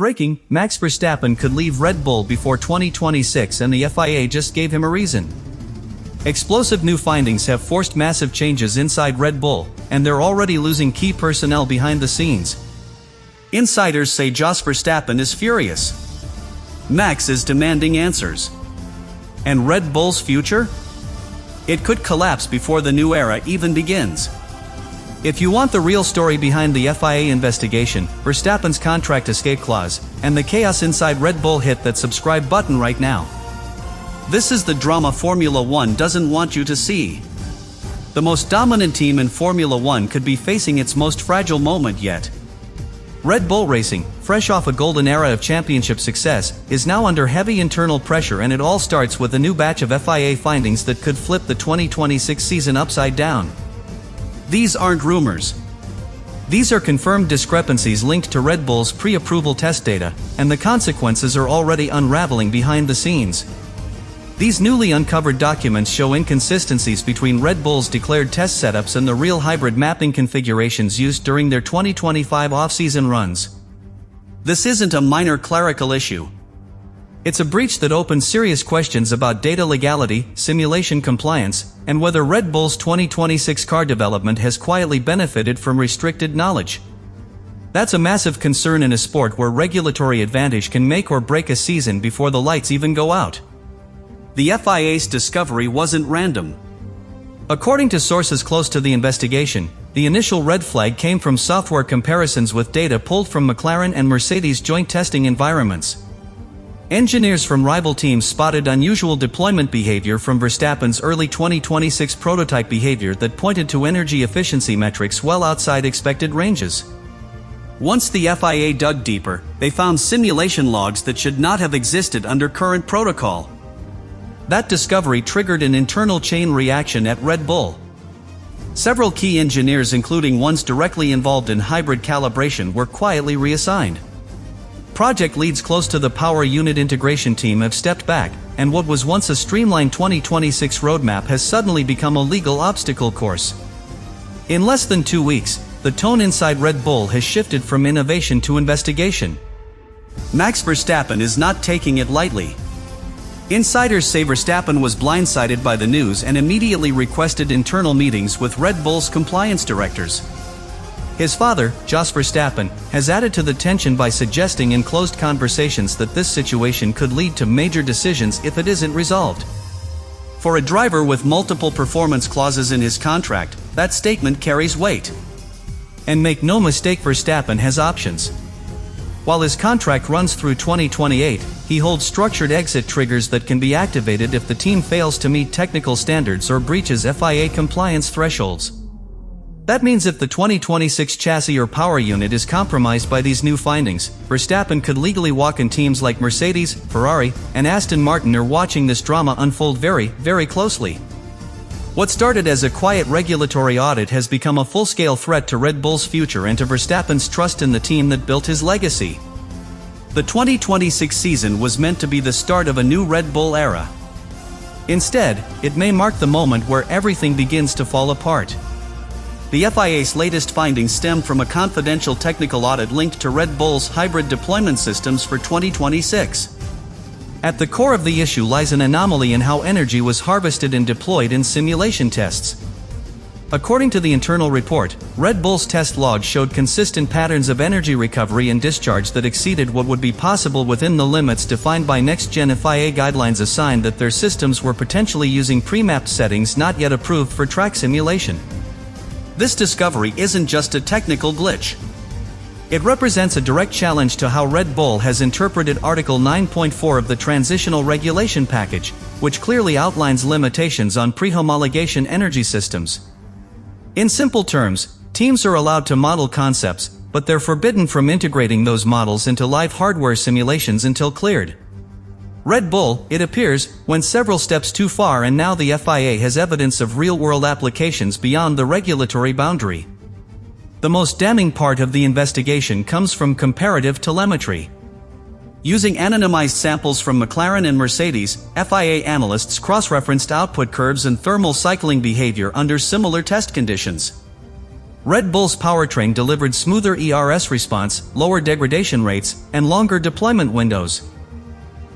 Breaking, Max Verstappen could leave Red Bull before 2026 and the FIA just gave him a reason. Explosive new findings have forced massive changes inside Red Bull, and they're already losing key personnel behind the scenes. Insiders say Jos Verstappen is furious. Max is demanding answers. And Red Bull's future? It could collapse before the new era even begins. If you want the real story behind the FIA investigation, Verstappen's contract escape clause, and the chaos inside Red Bull, hit that subscribe button right now. This is the drama Formula One doesn't want you to see. The most dominant team in Formula One could be facing its most fragile moment yet. Red Bull Racing, fresh off a golden era of championship success, is now under heavy internal pressure, and it all starts with a new batch of FIA findings that could flip the 2026 season upside down. These aren't rumors. These are confirmed discrepancies linked to Red Bull's pre-approval test data, and the consequences are already unraveling behind the scenes. These newly uncovered documents show inconsistencies between Red Bull's declared test setups and the real hybrid mapping configurations used during their 2025 off-season runs. This isn't a minor clerical issue. It's a breach that opens serious questions about data legality, simulation compliance, and whether Red Bull's 2026 car development has quietly benefited from restricted knowledge. That's a massive concern in a sport where regulatory advantage can make or break a season before the lights even go out. The FIA's discovery wasn't random. According to sources close to the investigation, the initial red flag came from software comparisons with data pulled from McLaren and Mercedes' joint testing environments. Engineers from rival teams spotted unusual deployment behavior from Verstappen's early 2026 prototype behavior that pointed to energy efficiency metrics well outside expected ranges. Once the FIA dug deeper, they found simulation logs that should not have existed under current protocol. That discovery triggered an internal chain reaction at Red Bull. Several key engineers, including ones directly involved in hybrid calibration, were quietly reassigned. Project leads close to the power unit integration team have stepped back, and what was once a streamlined 2026 roadmap has suddenly become a legal obstacle course. In less than 2 weeks, the tone inside Red Bull has shifted from innovation to investigation. Max Verstappen is not taking it lightly. Insiders say Verstappen was blindsided by the news and immediately requested internal meetings with Red Bull's compliance directors. His father, Jos Verstappen, has added to the tension by suggesting in closed conversations that this situation could lead to major decisions if it isn't resolved. For a driver with multiple performance clauses in his contract, that statement carries weight. And make no mistake, Verstappen has options. While his contract runs through 2028, he holds structured exit triggers that can be activated if the team fails to meet technical standards or breaches FIA compliance thresholds. That means if the 2026 chassis or power unit is compromised by these new findings, Verstappen could legally walk, and teams like Mercedes, Ferrari, and Aston Martin are watching this drama unfold very, very closely. What started as a quiet regulatory audit has become a full-scale threat to Red Bull's future and to Verstappen's trust in the team that built his legacy. The 2026 season was meant to be the start of a new Red Bull era. Instead, it may mark the moment where everything begins to fall apart. The FIA's latest findings stem from a confidential technical audit linked to Red Bull's hybrid deployment systems for 2026. At the core of the issue lies an anomaly in how energy was harvested and deployed in simulation tests. According to the internal report, Red Bull's test logs showed consistent patterns of energy recovery and discharge that exceeded what would be possible within the limits defined by next-gen FIA guidelines, a sign that their systems were potentially using pre-mapped settings not yet approved for track simulation. This discovery isn't just a technical glitch. It represents a direct challenge to how Red Bull has interpreted Article 9.4 of the Transitional Regulation Package, which clearly outlines limitations on pre-homologation energy systems. In simple terms, teams are allowed to model concepts, but they're forbidden from integrating those models into live hardware simulations until cleared. Red Bull, it appears, went several steps too far, and now the FIA has evidence of real-world applications beyond the regulatory boundary. The most damning part of the investigation comes from comparative telemetry. Using anonymized samples from McLaren and Mercedes, FIA analysts cross-referenced output curves and thermal cycling behavior under similar test conditions. Red Bull's powertrain delivered smoother ERS response, lower degradation rates, and longer deployment windows.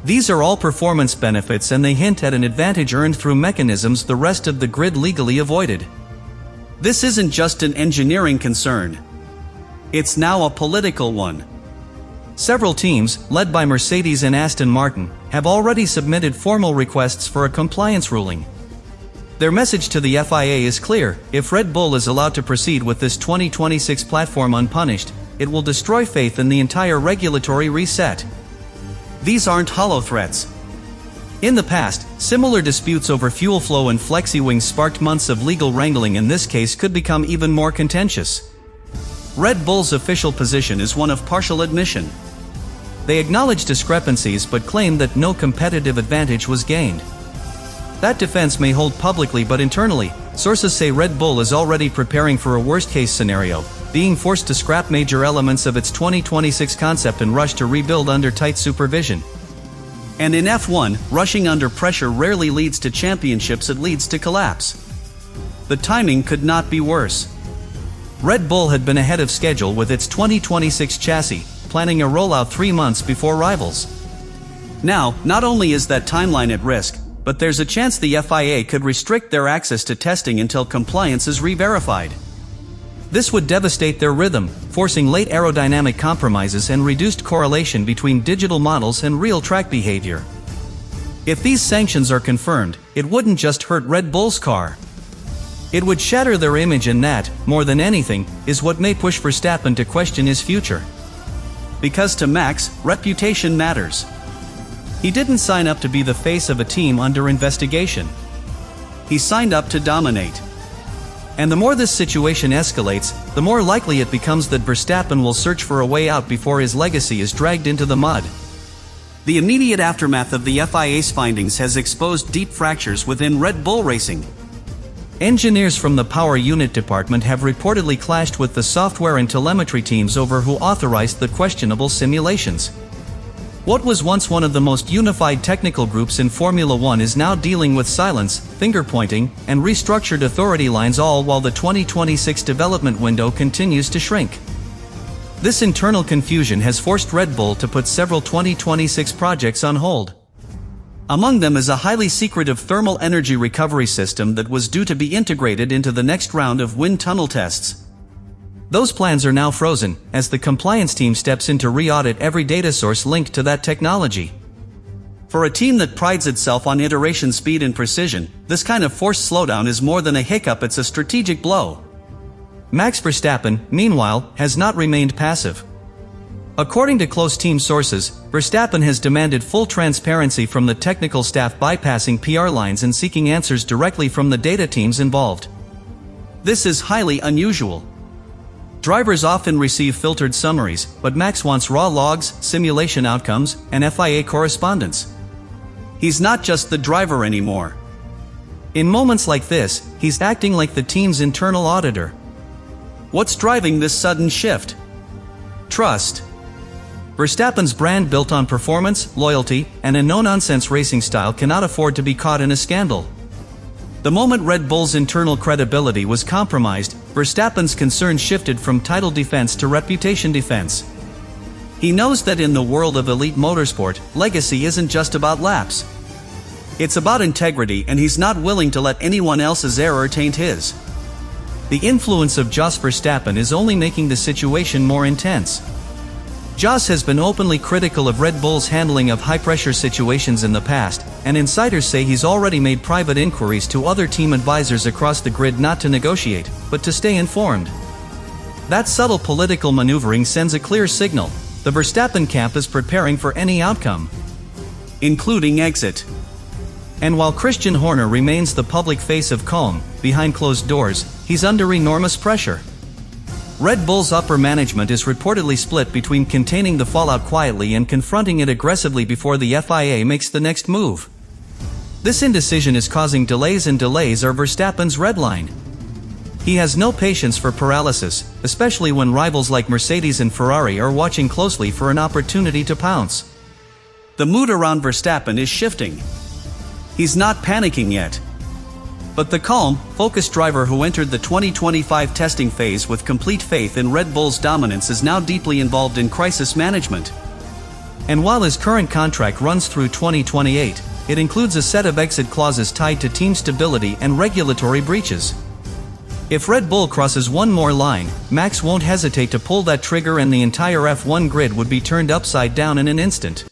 These are all performance benefits, and they hint at an advantage earned through mechanisms the rest of the grid legally avoided. This isn't just an engineering concern. It's now a political one. Several teams, led by Mercedes and Aston Martin, have already submitted formal requests for a compliance ruling. Their message to the FIA is clear: if Red Bull is allowed to proceed with this 2026 platform unpunished, it will destroy faith in the entire regulatory reset. These aren't hollow threats. In the past, similar disputes over fuel flow and flexi-wings sparked months of legal wrangling, and this case could become even more contentious. Red Bull's official position is one of partial admission. They acknowledge discrepancies but claim that no competitive advantage was gained. That defense may hold publicly, but internally, sources say Red Bull is already preparing for a worst-case scenario, being forced to scrap major elements of its 2026 concept and rush to rebuild under tight supervision. And in F1, rushing under pressure rarely leads to championships, it leads to collapse. The timing could not be worse. Red Bull had been ahead of schedule with its 2026 chassis, planning a rollout 3 months before rivals. Now, not only is that timeline at risk, but there's a chance the FIA could restrict their access to testing until compliance is re-verified. This would devastate their rhythm, forcing late aerodynamic compromises and reduced correlation between digital models and real track behavior. If these sanctions are confirmed, it wouldn't just hurt Red Bull's car. It would shatter their image, and that, more than anything, is what may push Verstappen to question his future. Because to Max, reputation matters. He didn't sign up to be the face of a team under investigation. He signed up to dominate. And the more this situation escalates, the more likely it becomes that Verstappen will search for a way out before his legacy is dragged into the mud. The immediate aftermath of the FIA's findings has exposed deep fractures within Red Bull Racing. Engineers from the power unit department have reportedly clashed with the software and telemetry teams over who authorized the questionable simulations. What was once one of the most unified technical groups in Formula One is now dealing with silence, finger-pointing, and restructured authority lines, all while the 2026 development window continues to shrink. This internal confusion has forced Red Bull to put several 2026 projects on hold. Among them is a highly secretive thermal energy recovery system that was due to be integrated into the next round of wind tunnel tests. Those plans are now frozen, as the compliance team steps in to re-audit every data source linked to that technology. For a team that prides itself on iteration speed and precision, this kind of forced slowdown is more than a hiccup, it's a strategic blow. Max Verstappen, meanwhile, has not remained passive. According to close team sources, Verstappen has demanded full transparency from the technical staff, bypassing PR lines and seeking answers directly from the data teams involved. This is highly unusual. Drivers often receive filtered summaries, but Max wants raw logs, simulation outcomes, and FIA correspondence. He's not just the driver anymore. In moments like this, he's acting like the team's internal auditor. What's driving this sudden shift? Trust. Verstappen's brand, built on performance, loyalty, and a no-nonsense racing style, cannot afford to be caught in a scandal. The moment Red Bull's internal credibility was compromised, Verstappen's concerns shifted from title defense to reputation defense. He knows that in the world of elite motorsport, legacy isn't just about laps. It's about integrity, and he's not willing to let anyone else's error taint his. The influence of Jos Verstappen is only making the situation more intense. Jos has been openly critical of Red Bull's handling of high-pressure situations in the past, and insiders say he's already made private inquiries to other team advisors across the grid not to negotiate, but to stay informed. That subtle political maneuvering sends a clear signal: the Verstappen camp is preparing for any outcome, including exit. And while Christian Horner remains the public face of calm, behind closed doors, he's under enormous pressure. Red Bull's upper management is reportedly split between containing the fallout quietly and confronting it aggressively before the FIA makes the next move. This indecision is causing delays, and delays are Verstappen's red line. He has no patience for paralysis, especially when rivals like Mercedes and Ferrari are watching closely for an opportunity to pounce. The mood around Verstappen is shifting. He's not panicking yet. But the calm, focused driver who entered the 2025 testing phase with complete faith in Red Bull's dominance is now deeply involved in crisis management. And while his current contract runs through 2028, it includes a set of exit clauses tied to team stability and regulatory breaches. If Red Bull crosses one more line, Max won't hesitate to pull that trigger and the entire F1 grid would be turned upside down in an instant.